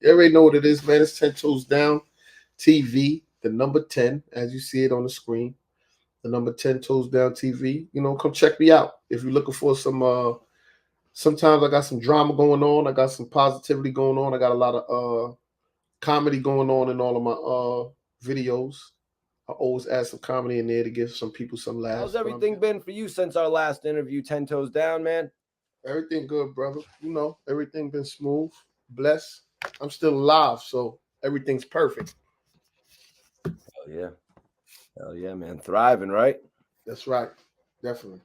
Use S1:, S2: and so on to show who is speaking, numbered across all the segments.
S1: You already know what it is, man. It's 10 Toes Down TV, the number 10, as you see it on the screen. The number 10 Toes Down TV. Come check me out. If you're looking for some sometimes I got some drama going on, I got some positivity going on, I got a lot of comedy going on in all of my videos. I always add some comedy in there to give some people some laughs.
S2: How's everything been for you since our last interview, 10 Toes Down, man?
S1: Everything good, brother. Everything been smooth, blessed. I'm still alive, so everything's perfect.
S2: Hell yeah. Hell yeah, man. Thriving, right?
S1: That's right. Definitely.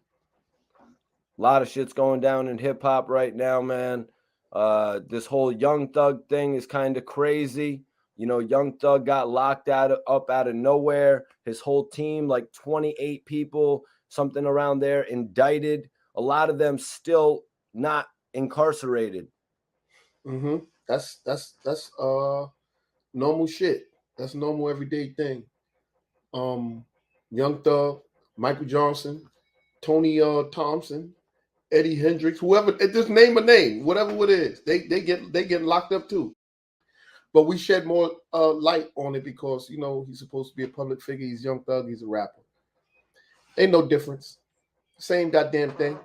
S2: A lot of shit's going down in hip hop right now, man. This whole Young Thug thing is kind of crazy. Young Thug got locked up out of nowhere. His whole team, like 28 people, something around there, indicted. A lot of them still not incarcerated.
S1: Mm-hmm. That's normal shit. That's normal everyday thing. Young Thug, Michael Johnson, Tony Thompson, Eddie Hendricks, whoever, just name a name, whatever it is, they get locked up too. But we shed more light on it because he's supposed to be a public figure. He's Young Thug. He's a rapper. Ain't no difference. Same goddamn thing.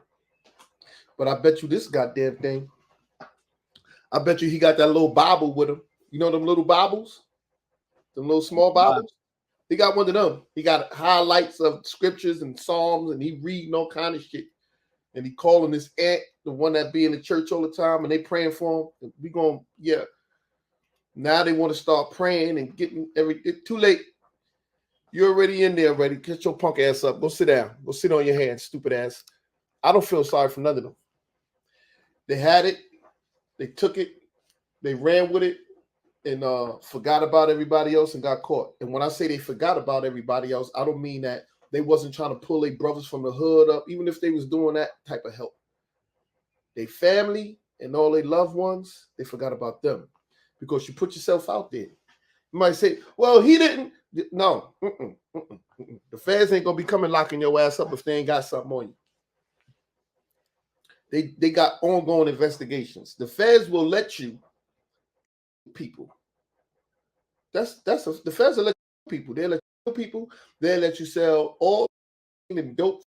S1: But I bet you this goddamn thing. I bet you he got that little Bible with him. You know them little Bibles, them little small Bibles. He got one of them. He got highlights of scriptures and psalms, and he reading all kind of shit. And he calling his aunt, the one that be in the church all the time, and they praying for him. We going, yeah. Now they want to start praying and getting everything. Too late. You're already in there already. Get your punk ass up. Go sit down. Go sit on your hands, stupid ass. I don't feel sorry for none of them. They had it. They took it. They ran with it and forgot about everybody else and got caught. And when I say they forgot about everybody else, I don't mean that they wasn't trying to pull their brothers from the hood up, even if they was doing that type of help. They family and all their loved ones, they forgot about them because you put yourself out there. You might say, well, he didn't. No. The feds ain't going to be coming locking your ass up if they ain't got something on you. They got ongoing investigations. The feds will let you people. The feds will let you people. They'll let you people. They'll let you sell all the dope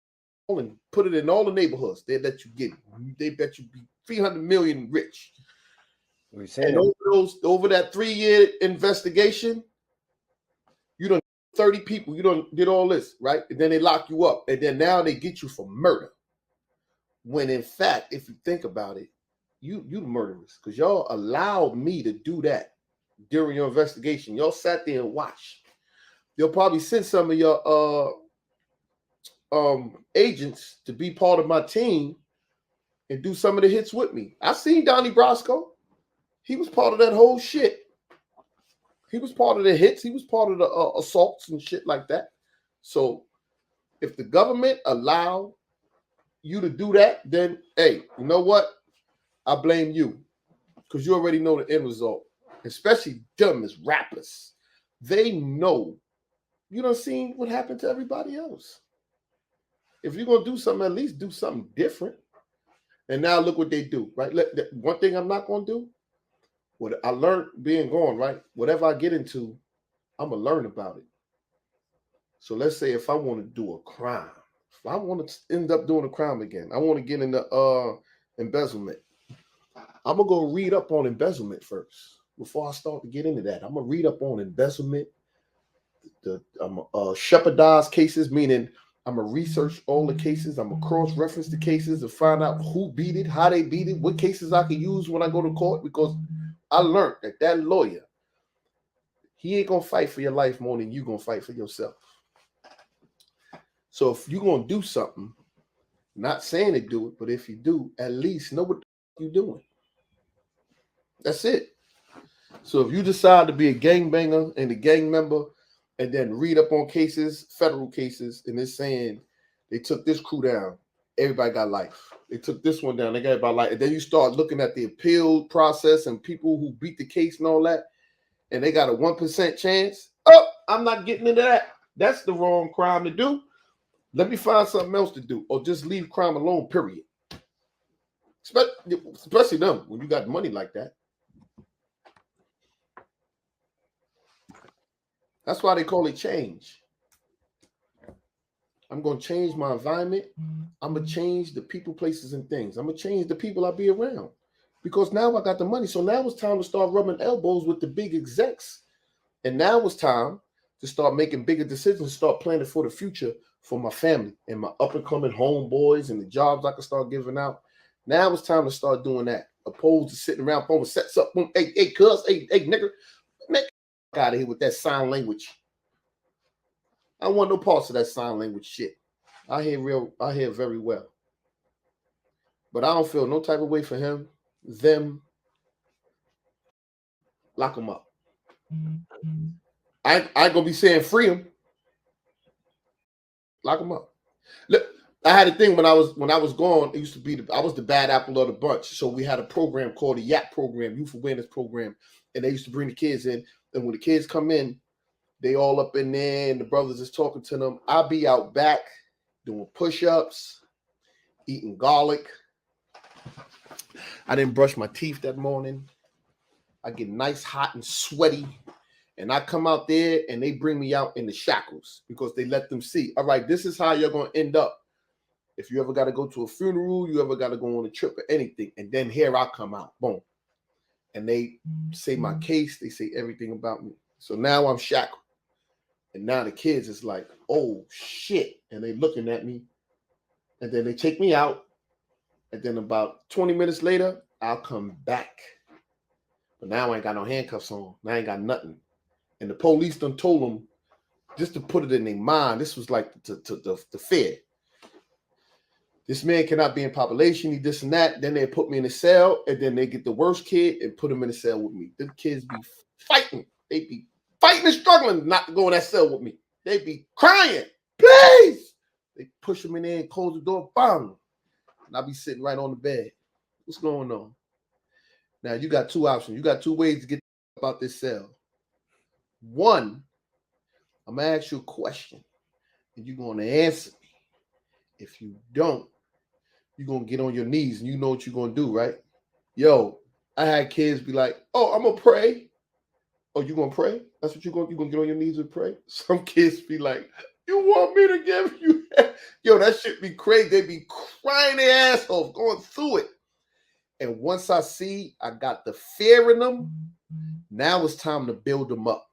S1: and put it in all the neighborhoods. They let you get it. They bet you be 300 million rich. And over that 3-year investigation, you done 30 people. You done did all this, right? And then they lock you up. And then now they get you for murder. When in fact, if you think about it, you the murderers, because y'all allowed me to do that during your investigation. Y'all sat there and watched. They'll probably send some of your agents to be part of my team and do some of the hits with me. I seen Donnie Brasco. He was part of that whole shit. He was part of the hits. He was part of the assaults and shit like that. So if the government allow you to do that, then hey, you know what? I blame you because you already know the end result. Especially them as rappers, they know. You done seen what happened to everybody else. If you're gonna do something, at least do something different. And now look what they do, right? One thing I'm not gonna do. What I learned being gone, right? Whatever I get into, I'm gonna learn about it. So let's say if I want to do a crime, if I want to end up doing a crime again, I want to get into embezzlement. I'm gonna go read up on embezzlement first before I start to get into that. I'm gonna read up on embezzlement, I'm shepherdize cases, meaning I'm gonna research all the cases. I'm gonna cross-reference the cases to find out who beat it, how they beat it, what cases I can use when I go to court. Because I learned that lawyer, he ain't gonna fight for your life more than you gonna fight for yourself. So if you're gonna do something, not saying to do it, but if you do, at least know what you're doing. That's it. So if you decide to be a gangbanger and a gang member, and then read up on cases, federal cases, and it's saying they took this crew down, everybody got life. They took this one down, they got everybody life. And then you start looking at the appeal process and people who beat the case and all that, and they got a 1% chance. Oh, I'm not getting into that. That's the wrong crime to do. Let me find something else to do, or just leave crime alone, period. Especially them, when you got money like that. That's why they call it change. I'm going to change my environment. I'm going to change the people, places, and things. I'm going to change the people I be around. Because now I got the money. So now it's time to start rubbing elbows with the big execs. And now it's time to start making bigger decisions, start planning for the future for my family and my up-and-coming homeboys and the jobs I can start giving out. Now it's time to start doing that, opposed to sitting around throwing sets up. Boom, hey, cuz, hey, nigga, make out of here with that sign language. I don't want no parts of that sign language shit. I hear very well. But I don't feel no type of way for him, them. Lock them up. I ain't gonna be saying free them. Lock them up. Look, I had a thing when I was gone. It used to be I was the bad apple of the bunch. So we had a program called the YAP program, Youth Awareness Program, and they used to bring the kids in. And when the kids come in, they all up in there, and the brothers is talking to them. I'll be out back doing push-ups, eating garlic. I didn't brush my teeth that morning. I get nice, hot, and sweaty. And I come out there, and they bring me out in the shackles because they let them see, all right, this is how you're going to end up. If you ever got to go to a funeral, you ever got to go on a trip or anything. And then here I come out, boom. And they say my case. They say everything about me. So now I'm shackled. And now the kids is like, oh, shit. And they looking at me. And then they take me out. And then about 20 minutes later, I'll come back. But now I ain't got no handcuffs on. Now I ain't got nothing. And the police done told them, just to put it in their mind, this was like the fear. This man cannot be in population, he this and that. Then they put me in a cell, and then they get the worst kid and put him in a cell with me. The kids be fighting. They be fighting and struggling not to go in that cell with me. They be crying, please. They push him in there and close the door, bang. And I be sitting right on the bed. What's going on? Now, you got two options. You got two ways to get about this cell. One, I'm going to ask you a question, and you're going to answer me. If you don't, you're going to get on your knees, and you know what you're going to do, right? Yo, I had kids be like, oh, I'm going to pray. Oh, you going to pray? That's what you're going to get on your knees and pray? Some kids be like, you want me to give you that? Yo, that shit be crazy. They be crying their ass off, going through it. And once I see I got the fear in them, now it's time to build them up.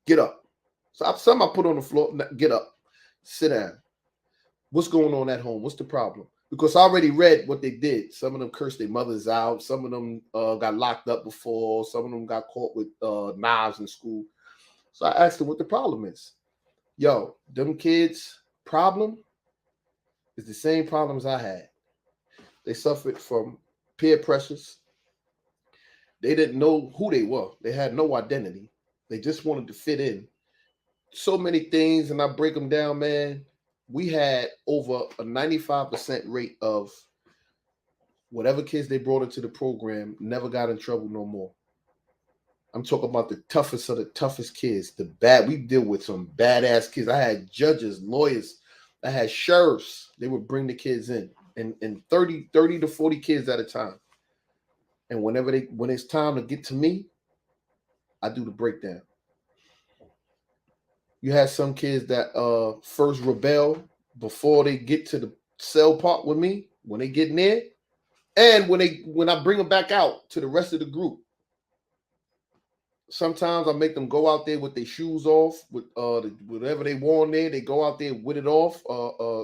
S1: Get up. So some I put on the floor. Get up. Sit down. What's going on at home? What's the problem? Because I already read what they did. Some of them cursed their mothers out. Some of them got locked up before. Some of them got caught with knives in school. So I asked them what the problem is. Yo, them kids' problem is the same problems I had. They suffered from peer pressures. They didn't know who they were. They had no identity. They just wanted to fit in. So many things, and I break them down, man. We had over a 95% rate of whatever kids they brought into the program never got in trouble no more. I'm talking about the toughest of the toughest kids. We deal with some badass kids. I had judges, lawyers. I had sheriffs. They would bring the kids in, and 30 to 40 kids at a time. And when it's time to get to me, I do the breakdown. You have some kids that first rebel before they get to the cell part with me, when they get in there, and when I bring them back out to the rest of the group. Sometimes I make them go out there with their shoes off, with whatever they wore in there. They go out there with it off.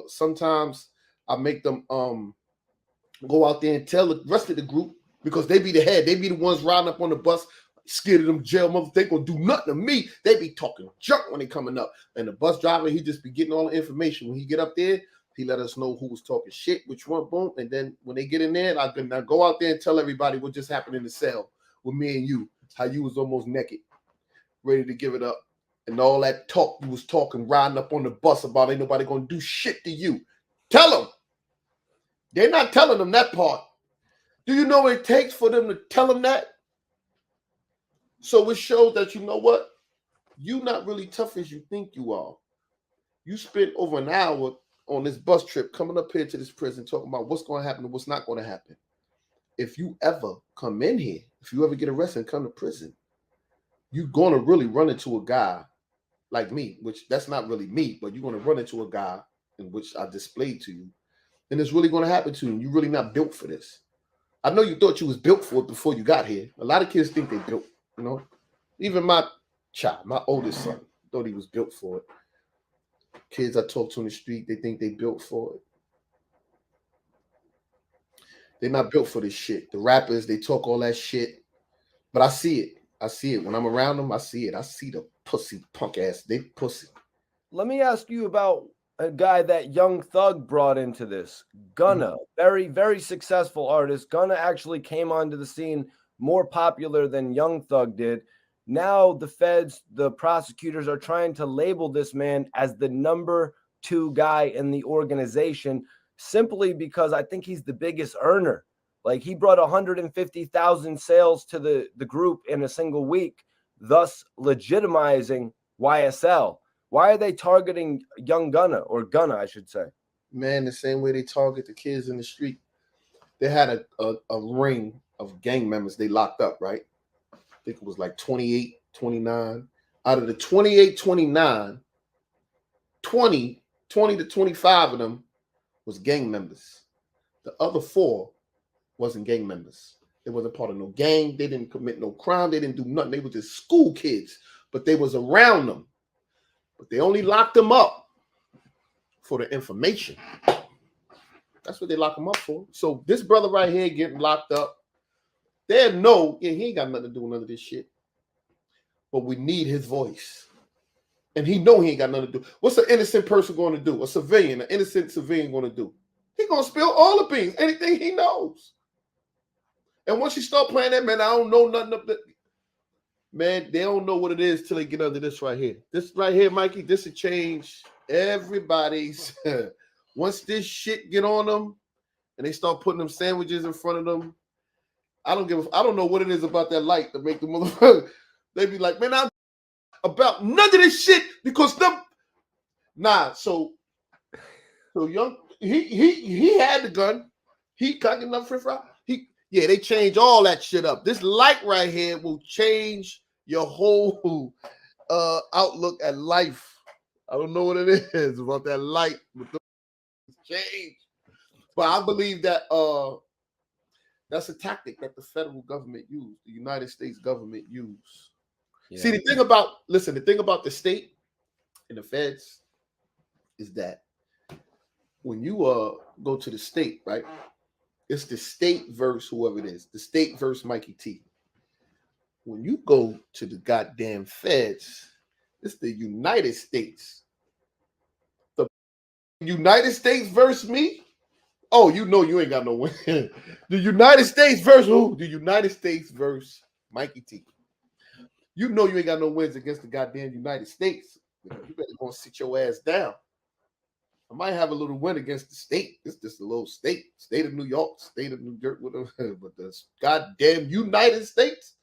S1: Sometimes I make them go out there and tell the rest of the group, because they be the head. They be the ones riding up on the bus, scared of them jail motherfuckers. They gonna do nothing to me. They be talking junk when they coming up. And the bus driver, he just be getting all the information. When he get up there, he let us know who was talking shit, which one, boom. And then when they get in there, I go out there and tell everybody what just happened in the cell with me and you. How you was almost naked, ready to give it up. And all that talk you was talking, riding up on the bus about ain't nobody gonna do shit to you. Tell them. They're not telling them that part. Do you know what it takes for them to tell them that? So it shows that, you know what? You're not really tough as you think you are. You spent over an hour on this bus trip coming up here to this prison talking about what's going to happen and what's not going to happen. If you ever come in here, if you ever get arrested and come to prison, you're going to really run into a guy like me, which that's not really me, but you're going to run into a guy in which I displayed to you, and it's really going to happen to you. You're really not built for this. I know you thought you was built for it before you got here. A lot of kids think they built, you know. Even my child, my oldest son, thought he was built for it. Kids I talk to in the street, they think they built for it. They're not built for this shit. The rappers, they talk all that shit, but I see it. I see it. When I'm around them, I see it. I see the pussy punk ass. They pussy.
S2: Let me ask you about a guy that Young Thug brought into this. Gunna, very, very successful artist. Gunna actually came onto the scene more popular than Young Thug did. Now the feds, the prosecutors are trying to label this man as the number 2 guy in the organization simply because I think he's the biggest earner. Like, he brought 150,000 sales to the group in a single week, thus legitimizing YSL. Why are they targeting young Gunna, or Gunna, I should say?
S1: Man, the same way they target the kids in the street. They had a ring of gang members they locked up, right? I think it was like 28, 29. Out of the 28, 29, 20 to 25 of them was gang members. The other 4 wasn't gang members. They wasn't part of no gang. They didn't commit no crime. They didn't do nothing. They were just school kids, but they was around them. But they only locked them up for the information. That's what they lock them up for. So this brother right here getting locked up, they know, yeah, he ain't got nothing to do with none of this shit. But we need his voice. And he know he ain't got nothing to do. What's an innocent person going to do? A civilian, an innocent civilian going to do? He going to spill all the beans, anything he knows. And once you start playing that, man, I don't know nothing of that. Man, they don't know what it is till they get under this right here. This right here, Mikey, this will change everybody's. Once this shit get on them and they start putting them sandwiches in front of them, I don't know what it is about that light to make the motherfucker. They be like, man, I'm about none of this shit because them. Nah, so young, he had the gun. He cocking up for fry. Yeah, they change all that shit up. This light right here will change your whole outlook at life. I don't know what it is about that light with the change. But I believe that that's a tactic that the federal government used, the United States government used. Yeah. See, the thing about the state and the feds is that when you go to the state, right? It's the state versus whoever it is. The state versus Mikey T. When you go to the goddamn feds, it's the United States. The United States versus me? Oh, you know you ain't got no win. The United States versus who? The United States versus Mikey T. You know you ain't got no wins against the goddamn United States. You better go and sit your ass down. I might have a little win against the state. It's just a little state of New York, state of New Jersey, but the goddamn United States.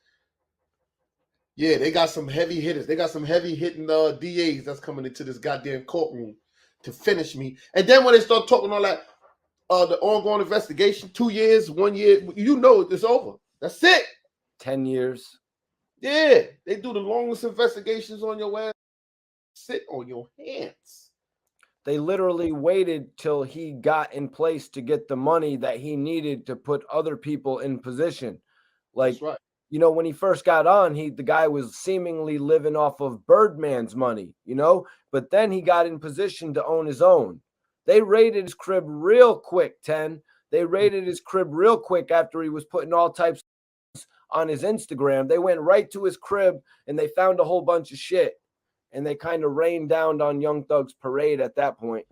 S1: Yeah, they got some heavy hitters. They got some heavy hitting DAs that's coming into this goddamn courtroom to finish me. And then when they start talking all that, the ongoing investigation, 2 years, 1 year, you know it's over. That's it.
S2: 10 years.
S1: Yeah, they do the longest investigations on your ass. Sit on your hands.
S2: They literally waited till he got in place to get the money that he needed to put other people in position. Like, that's right. You know, when he first got on, the guy was seemingly living off of Birdman's money, you know, but then he got in position to own his own. They raided his crib real quick, 10. They raided his crib real quick after he was putting all types on his Instagram. They went right to his crib and they found a whole bunch of shit. And they kind of rained down on Young Thug's parade at that point.